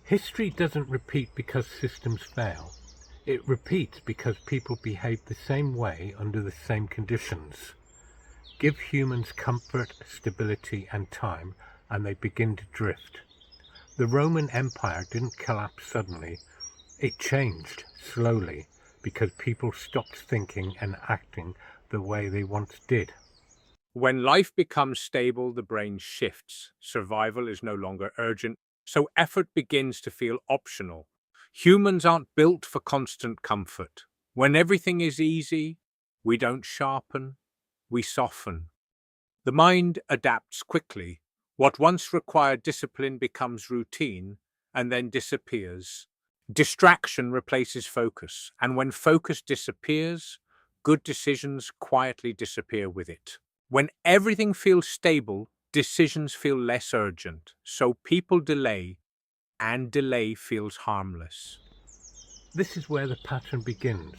History doesn't repeat because systems fail. It repeats because people behave the same way under the same conditions. Give humans comfort, stability, and time, and they begin to drift. The Roman Empire didn't collapse suddenly. It changed slowly because people stopped thinking and acting the way they once did. When life becomes stable, the brain shifts. Survival is no longer urgent, so effort begins to feel optional. Humans aren't built for constant comfort. When everything is easy, we don't sharpen, we soften. The mind adapts quickly. What once required discipline becomes routine and then disappears. Distraction replaces focus, and when focus disappears, good decisions quietly disappear with it. When everything feels stable, decisions feel less urgent, so people delay, and delay feels harmless. This is where the pattern begins.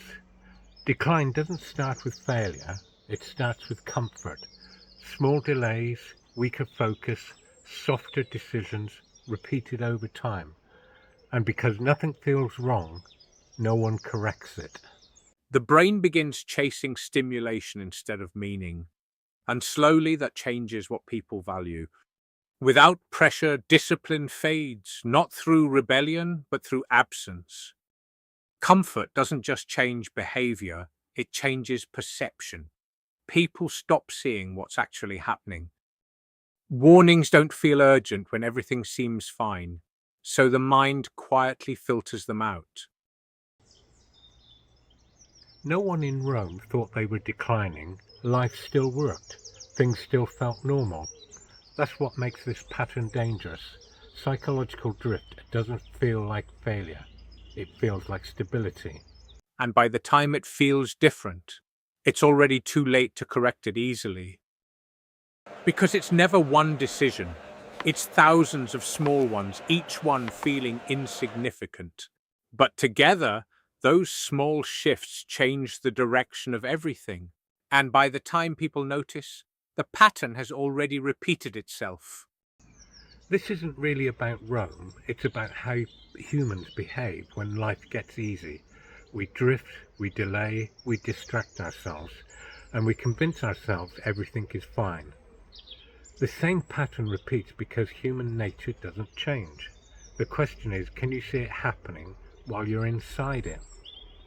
Decline doesn't start with failure, it starts with comfort. Small delays, weaker focus, softer decisions repeated over time. And because nothing feels wrong, no one corrects it. The brain begins chasing stimulation instead of meaning, and slowly that changes what people value. Without pressure, discipline fades, not through rebellion, but through absence. Comfort doesn't just change behavior, it changes perception. People stop seeing what's actually happening. Warnings don't feel urgent when everything seems fine, so the mind quietly filters them out. No one in Rome thought they were declining. Life still worked. Things still felt normal. That's what makes this pattern dangerous. Psychological drift doesn't feel like failure. It feels like stability. And by the time it feels different, it's already too late to correct it easily. Because it's never one decision, it's thousands of small ones, each one feeling insignificant. But together, those small shifts change the direction of everything. And by the time people notice, the pattern has already repeated itself. This isn't really about Rome, it's about how humans behave when life gets easy. We drift, we delay, we distract ourselves, and we convince ourselves everything is fine. The same pattern repeats because human nature doesn't change. The question is, can you see it happening while you're inside it?